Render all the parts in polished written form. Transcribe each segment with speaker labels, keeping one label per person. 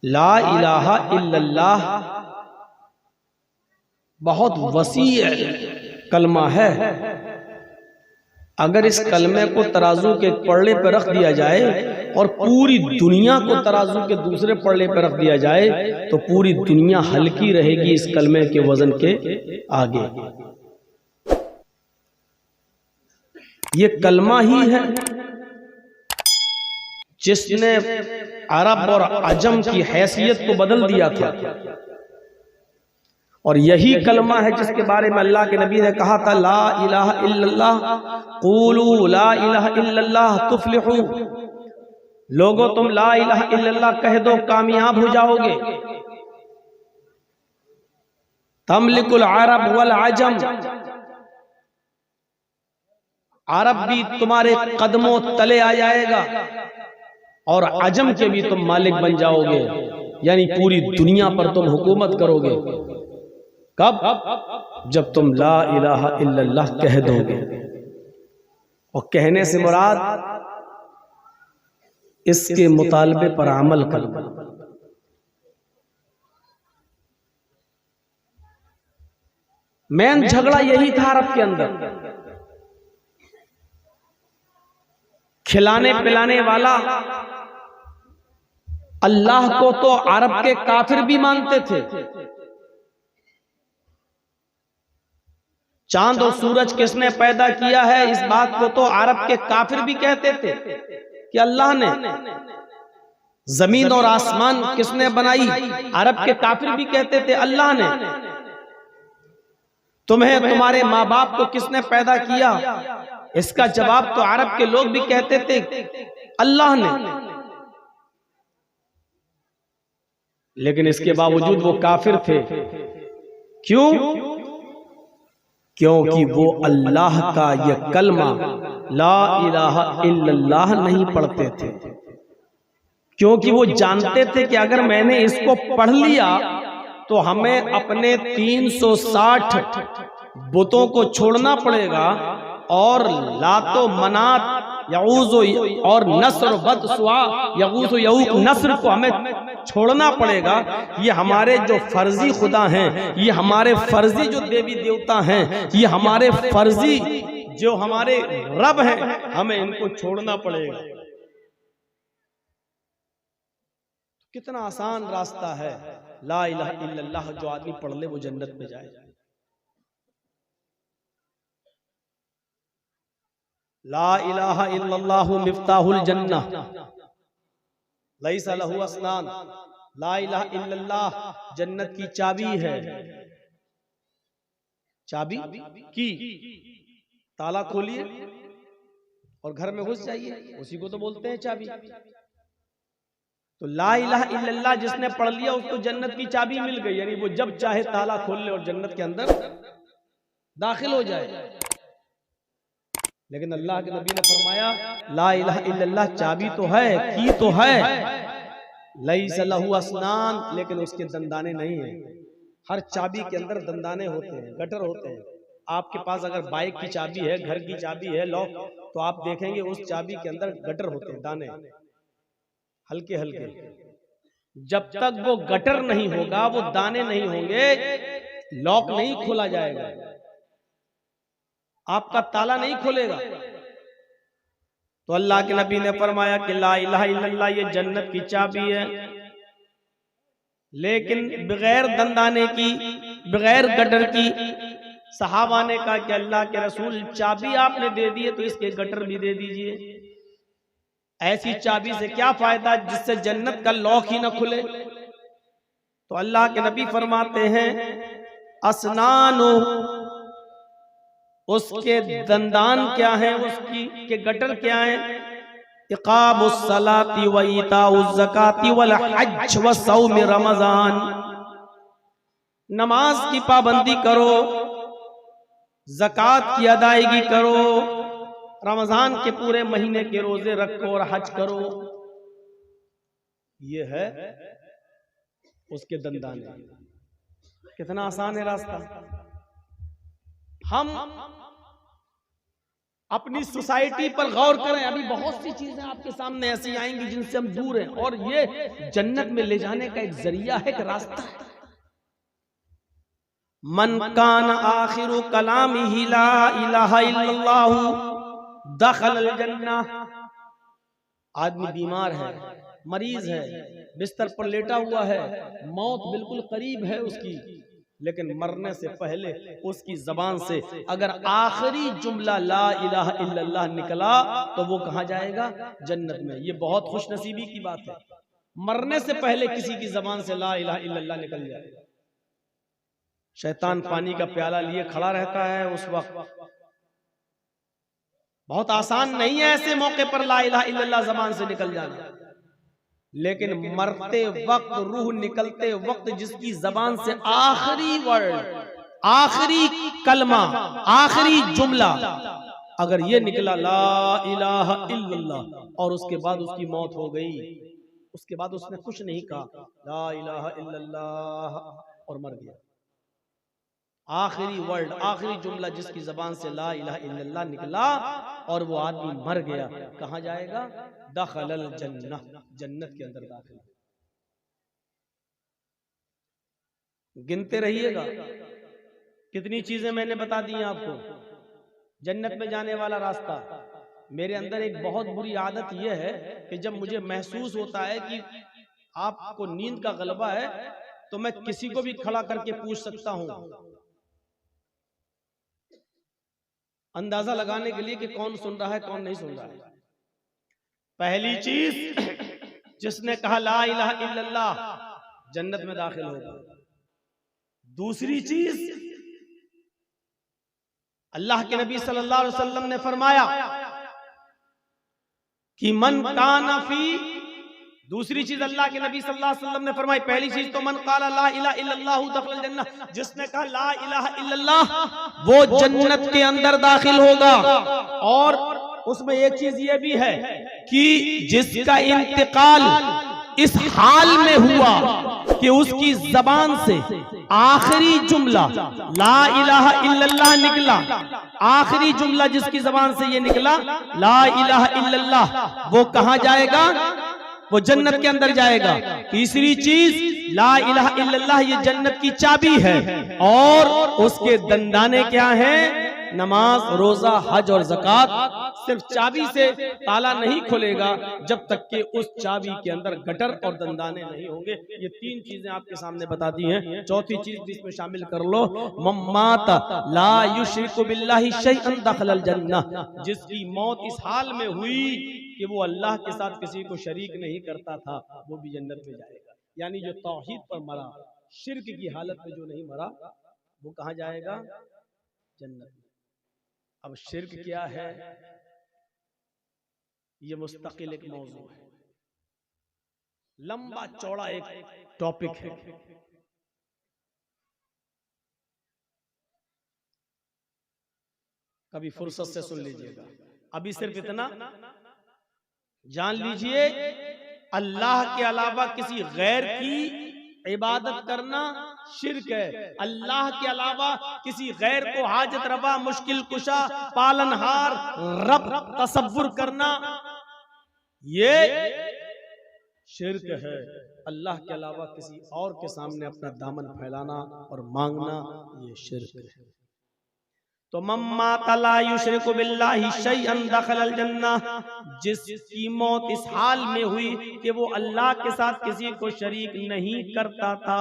Speaker 1: ला इलाहा इल्लल्लाह बहुत वसी कलमा है। अगर इस कलमे को तराजू के पल्ले पर रख दिया जाए और पूरी दुनिया को तराजू के दूसरे पल्ले पर रख दिया जाए तो पूरी दुनिया हल्की रहेगी इस कलमे के वजन के आगे। ये कलमा ही है जिसने अरब और अजम की हैसियत को बदल दिया था। और यही कलमा है जिसके बारे में अल्लाह के नबी ने कहा था, ला इलाहा इल्लल्लाह क़ूलू ला इलाहा इल्लल्लाह तुफ्लिहू। लोगों तुम ला इलाहा इल्लल्लाह कह दो, कामयाब हो जाओगे। तमलिकुल अरब वल अजम, अरब भी तुम्हारे कदमों तले आ जाएगा और अजम के भी तुम मालिक बन जाओगे, यानी पूरी दुनिया पर तुम हुकूमत करोगे। कब? जब तुम ला इलाहा इल्लल्लाह कह दोगे। और कहने से मुराद इसके मुतालबे पर अमल करना। मेन झगड़ा यही था अरब के अंदर। खिलाने पिलाने वाला अल्लाह को तो अरब के काफिर भी मानते थे। चांद और सूरज किसने पैदा किया है, इस बात को तो अरब के काफिर भी कहते थे कि अल्लाह ने। जमीन और आसमान किसने बनाई, अरब के काफिर भी कहते थे अल्लाह ने। तुम्हें तुम्हारे माँ बाप को किसने पैदा किया, इसका जवाब तो अरब के लोग भी कहते थे अल्लाह ने। लेकिन इसके बावजूद वो काफिर थे। क्यों? क्योंकि वो अल्लाह का ये कलमा ला इलाहा इल्लल्लाह नहीं पढ़ते थे। क्योंकि वो जानते थे कि अगर मैंने इसको पढ़ लिया तो हमें अपने 360 बुतों को छोड़ना पड़ेगा और लातो मनात यऊज़ और नस्र बद सुआ यऊज़ यऊक नस्र को हमें छोड़ना पड़ेगा। ये हमारे जो फर्जी खुदा हैं, ये हमारे फर्जी जो देवी देवता हैं, ये हमारे फर्जी जो हमारे रब हैं, हमें इनको छोड़ना पड़ेगा। कितना आसान रास्ता है ला इलाहा इल्लल्लाह, जो आदमी पढ़ ले वो जन्नत में जाए। ला इलाहा इल्लल्लाहु मिफ्ताहुल जन्नह लैसा लहू अस्नान। ला इलाहा इल्लल्लाह जन्नत की चाबी है। चाबी की ताला खोलिए और घर में घुस जाइए, उसी को तो बोलते हैं चाबी। तो ला इलाहा इल्लल्लाह जिसने पढ़ लिया उसको जन्नत की चाबी मिल गई, यानी वो जब चाहे ताला खोल ले और जन्नत के अंदर दाखिल हो जाए। लेकिन अल्लाह के नबी ने फरमाया ला इलाहा इल्लल्लाह चाबी तो है, की तो है, लैसा लहू अस्नान, लेकिन उसके दंदाने नहीं है। हर चाबी के अंदर दंदाने होते हैं, गटर होते हैं। आपके पास अगर बाइक की चाबी है, घर की चाबी है, लॉक, तो आप देखेंगे उस चाबी के अंदर गटर होते हैं, दाने हल्के हल्के। जब तक वो गटर नहीं होगा, वो दाने नहीं होंगे, लॉक नहीं खोला जाएगा, आपका ताला नहीं खोलेगा। तो अल्लाह के नबी ने फरमाया कि ला इलाहा इल्लल्लाह ये जन्नत की चाबी है, लेकिन बगैर दंदाने की, बगैर गटर की। सहाबा ने कहा कि अल्लाह के रसूल चाबी आपने दे दी है तो इसके गटर भी दे दीजिए। ऐसी चाबी से क्या फायदा जिससे जन्नत का लॉक ही ना खुले। तो अल्लाह के नबी फरमाते हैं अस्नानो, उसके दंदान क्या है, उसकी के गटर क्या है, इकामुस सलाती व इताउज ज़काती वल हज व सौम रमजान। नमाज की पाबंदी करो, ज़कात की अदायगी करो, रमजान के पूरे महीने के रोजे रखो और हज करो। ये है उसके दंदाने। कितना आसान है रास्ता। हम अपनी सोसाइटी पर गौर करें, अभी बहुत सी चीजें आपके सामने ऐसी आएंगी जिनसे हम दूर हैं, और ये जन्नत में ले जाने का एक जरिया है, एक रास्ता है। मन कान आखिरु कलामिही ला इलाहा इल्लल्लाहु दखलल जन्नह। आदमी बीमार है, मरीज है, बिस्तर पर लेटा हुआ है, मौत बिल्कुल करीब है उसकी, लेकिन मरने से पहले उसकी जबान से अगर आखिरी जुमला ला इलाहा इल्लल्लाह निकला तो वो कहाँ जाएगा? जन्नत में। ये बहुत खुशनसीबी की बात है, मरने से पहले किसी की जबान से ला इलाहा इल्लल्लाह निकल जाए। शैतान पानी का प्याला लिए खड़ा रहता है उस वक्त, बहुत आसान नहीं है ऐसे मौके पर ला इलाहा इल्लल्लाह जबान से निकल जाना, लेकिन मरते वक्त, रूह निकलते वक्त जिसकी जबान से आखिरी वर्ड, आखिरी कलमा, आखिरी जुमला अगर ये निकला ला इलाहा इल्लल्लाह, और उसके बाद उसकी मौत हो गई, उसके बाद उसने कुछ नहीं कहा ला इलाहा इल्लल्लाह और मर गया, आखिरी वर्ड, आखिरी जुमला जिसकी जबान से ला इलाहा इल्लल्लाह निकला और वो आदमी मर गया, कहाँ जाएगा? दखलल जन्नह, जन्नत के अंदर दाखिल। गिनते रहिएगा, कितनी चीजें मैंने बता दी आपको जन्नत में जाने वाला रास्ता। मेरे अंदर एक बहुत बुरी आदत यह है कि जब मुझे महसूस होता है कि आपको नींद का गलबा है तो मैं किसी को भी खड़ा करके पूछ सकता हूं, अंदाजा लगाने के लिए कि कौन सुन रहा है कौन नहीं सुन रहा है। पहली चीज, जिसने कहा ला इलाहा इल्लल्लाह जन्नत में दाखिल होगा। दूसरी चीज, अल्लाह के नबी सल्लल्लाहु अलैहि वसल्लम ने फरमाया कि मन काना फी, दूसरी चीज अल्लाह के नबी सल्लल्लाहु अलैहि वसल्लम ने फरमाई, पहली चीज तो मन काला ला इलाहा इल्लल्लाहु दखल जन्नह, जिसने कहा ला इलाहा इल्लल्लाह वो जन्नत के अंदर दाखिल होगा। और उसमें एक चीज ये भी है कि जिसका इंतकाल इस हाल में हुआ कि उसकी जबान से आखिरी जुमला ला इलाहा इल्लल्लाह निकला, आखिरी जुमला जिसकी जबान से ये निकला ला इलाहा इल्लल्लाह, वो कहां जाएगा? वो जन्नत के अंदर जाएगा। तीसरी चीज, ला इलाहा इल्लल्लाह ये जन्नत की चाबी है, और उसके दंदाने क्या हैं? नमाज, रोजा, हज और ज़कात। सिर्फ चाबी से ताला नहीं खुलेगा जब तक कि उस चाबी के अंदर गटर और दंदाने नहीं होंगे। ये तीन चीजें आपके सामने बता दी हैं। चौथी चीज भी इसमें शामिल कर लो, मम्मात ला युशरिकु बिल्लाहि शैअन दखलल जन्नह, जिसकी मौत इस हाल में हुई कि वो अल्लाह के साथ किसी को शरीक नहीं करता था, वो भी जन्नत में जाएगा। यानी जो तौहीद पर मरा, शिर्क की हालत में जो नहीं मरा, वो कहाँ जाएगा? जन्नत में। अब शिर्क क्या है, ये मुस्तकिल एक मौजू है, लंबा चौड़ा एक टॉपिक है। कभी फुर्सत से सुन लीजिएगा। अभी सिर्फ इतना जान लीजिए, अल्लाह के अलावा किसी गैर की इबादत करना शिर्क है। अल्लाह के अलावा किसी गैर को हाजत रवा, मुश्किल कुशा, पालनहार, रब तसव्वुर करना ये शिर्क है। अल्लाह के अलावा किसी और के सामने अपना दामन फैलाना और मांगना ये शिर्क है। तो मम्मा तला युशरिकु बिल्लाहि शैअन दखलल जन्नह, जिसकी मौत इस हाल में हुई कि वो अल्लाह के साथ किसी को शरीक नहीं करता था,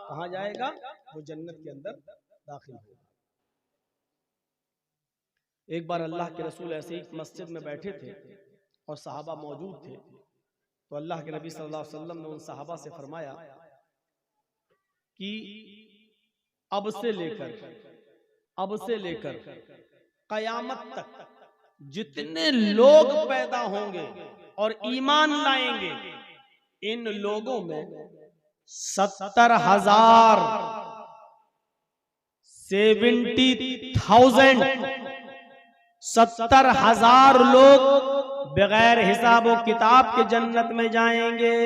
Speaker 1: कहाँ जाएगा? वो जन्नत के अंदर दाखिल होगा। एक बार अल्लाह के रसूल ऐसे ही मस्जिद में बैठे थे और सहाबा मौजूद थे, तो अल्लाह के नबी सल्लल्लाहु अलैहि वसल्लम ने उन सहाबा से फरमाया कि अब से लेकर कयामत तक जितने लोग पैदा होंगे और ईमान लाएंगे, इन लोगों में 70,000 70,000 लोग बगैर हिसाब व किताब के जन्नत में जाएंगे।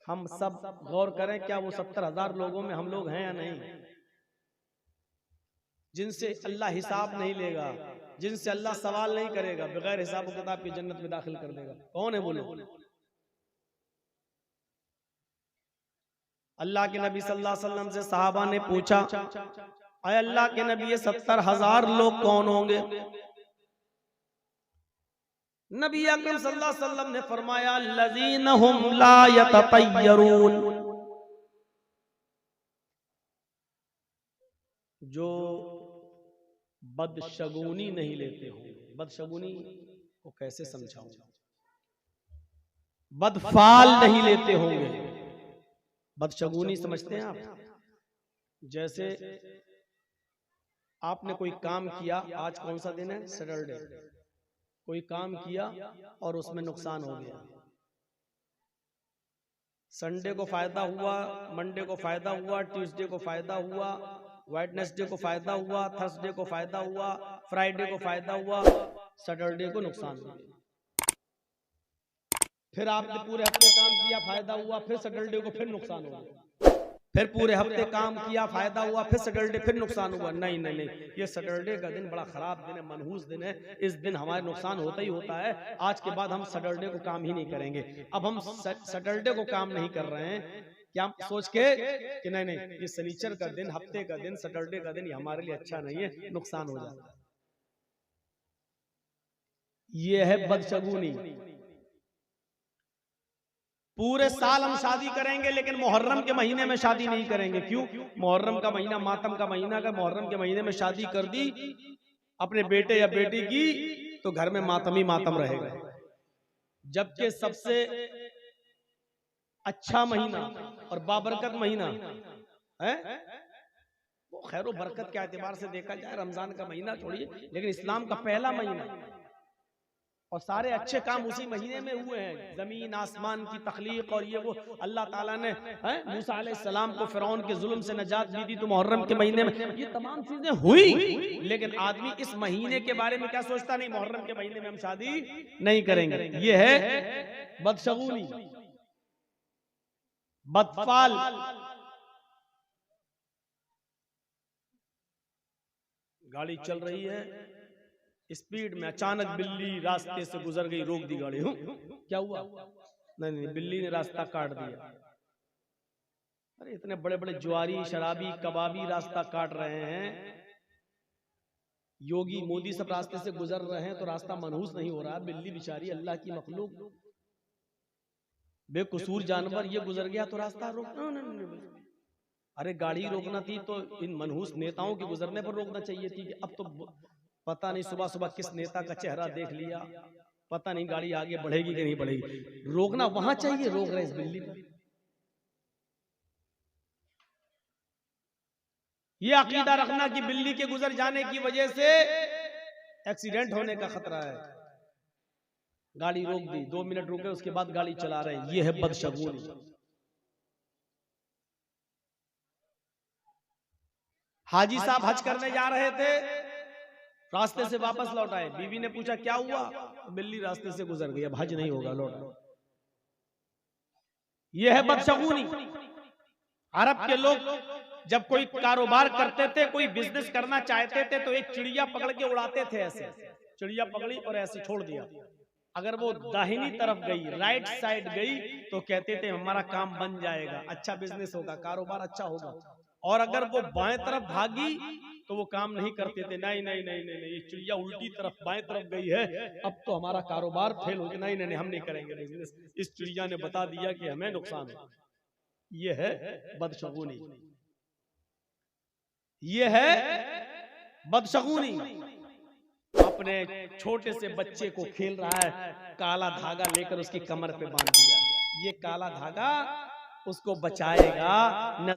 Speaker 1: हम सब गौर करें, क्या वो 70,000 लोगों में हम लोग हैं या नहीं? जिनसे अल्लाह हिसाब नहीं लेगा, जिनसे अल्लाह सवाल नहीं करेगा, बगैर हिसाब किताब की जन्नत में दाखिल कर देगा। कौन है बोलो? अल्लाह के नबी सल्लल्लाहु अलैहि वसल्लम से सहाबा ने पूछा, अय अल्लाह के नबी ये 70,000 लोग कौन होंगे? नबी अकरम सल्लल्लाहु अलैहि वसल्लम ने फरमाया, लज़ीना हुम ला यततय्यरून, जो बदशगुनी नहीं लेते होंगे। बदशगुनी को कैसे समझाऊं? बदफाल नहीं लेते होंगे। बदशगुनी समझते हैं आप? जैसे आपने कोई काम किया, आज कौन सा दिन है? सैटरडे। कोई काम किया और उसमें नुकसान हो गया। संडे को फायदा हुआ, मंडे को फायदा हुआ, ट्यूसडे को फायदा हुआ, वेडनेसडे को फायदा हुआ, थर्सडे को फायदा हुआ, फ्राइडे को फायदा हुआ, सैटरडे को नुकसान हुआ। फिर आपने पूरे हफ्ते काम किया, फायदा हुआ, फिर सैटरडे को फिर नुकसान हुआ। फिर पूरे हफ्ते काम किया, फायदा हुआ, फिर सैटरडे फिर नुकसान हुआ। नहीं नहीं नहीं, ये सैटरडे का दिन बड़ा खराब दिन है, मनहूस दिन है। इस दिन हमारे नुकसान होता ही होता है। आज के बाद हम सैटरडे को काम ही नहीं करेंगे। अब हम सैटरडे को काम नहीं कर रहे हैं क्या सोच के कि नहीं नहीं ये शनिचर का दिन, हफ्ते का दिन, सैटरडे का दिन ये हमारे लिए अच्छा नहीं है, नुकसान हो जाता है। ये है बदशगुनी। पूरे साल हम शादी करेंगे लेकिन मुहर्रम के महीने में शादी नहीं करेंगे। क्यों? मुहर्रम का महीना मातम का महीना का, मुहर्रम के महीने में शादी कर दी अपने बेटे या बेटी की तो घर में मातम ही मातम रहेगा। जबकि सबसे अच्छा महीना और बाबरकत महीना है, वो खैर बरकत के एतबार से देखा जाए रमजान का महीना छोड़िए, लेकिन इस्लाम का पहला महीना और सारे अच्छे काम उसी महीने में हुए हैं। जमीन आसमान की तख्लीक और ये वो अल्लाह ताला ने मूसा अलैहिस्सलाम को फिरौन के जुल्म से नजात दी थी तो मुहर्रम के महीने में ये तमाम चीजें हुई। लेकिन आदमी इस महीने के बारे में क्या सोचता? नहीं, मुहर्रम के महीने में हम शादी नहीं करेंगे। ये है बदशगुनी, बदफाल। गाड़ी चल रही है स्पीड में, अचानक बिल्ली रास्ते से गुजर गई, रोक दी गाड़ी। क्या हुआ? नहीं नहीं, बिल्ली ने रास्ता काट दिया। अरे इतने बड़े बड़े जुआरी, शराबी, कबाबी रास्ता काट रहे हैं, योगी मोदी सब रास्ते से गुजर रहे हैं तो रास्ता मनहूस नहीं हो रहा। बिल्ली बेचारी अल्लाह की मखलूक, बेकसूर जानवर, ये गुजर गया तो रास्ता रोकना नहीं। अरे गाड़ी रोकना थी तो इन मनहूस नेताओं के गुजरने पर रोकना चाहिए थी। अब तो पता नहीं सुबह सुबह किस नेता का चेहरा देख लिया, पता नहीं गाड़ी आगे बढ़ेगी कि नहीं बढ़ेगी। रोकना वहां चाहिए, रोक रहे इस बिल्ली पर। यह अकीदा रखना कि बिल्ली के गुजर जाने की वजह से एक्सीडेंट होने का खतरा है। गाड़ी रोक दी, 2 मिनट रुके, उसके बाद गाड़ी चला रहे हैं। यह है बदशगुनी। हाजी साहब हज करने जा रहे थे, रास्ते से वापस लौट आए। बीवी ने पूछा क्या हुआ? बिल्ली रास्ते से गुजर गई, अब हज नहीं होगा, लौट। यह है बदशगुनी। अरब के लोग जब कोई कारोबार करते थे, कोई बिजनेस करना चाहते थे तो एक चिड़िया पकड़ के उड़ाते थे। ऐसे चिड़िया पकड़ी और ऐसे छोड़ दिया। अगर वो दाहिनी तरफ गई, राइट साइड गई तो कहते थे हमारा काम बन जाएगा, अच्छा बिजनेस होगा, कारोबार अच्छा होगा। और अगर वो बाएं तरफ भागी तो वो काम नहीं करते थे। नहीं नहीं नहीं नहीं, नहीं, ये चिड़िया उल्टी तरफ बाएं तरफ गई है, अब तो हमारा कारोबार फेल हो गया, नहीं नहीं नहीं, हम नहीं करेंगे बिजनेस, इस चिड़िया ने बता दिया कि हमें नुकसान है। ये है बदशगुनी, ये है बदशगुनी। अपने छोटे से बच्चे को खेल रहा है, काला धागा लेकर उसकी कमर पे बांध दिया। ये काला धागा उसको बचाएगा न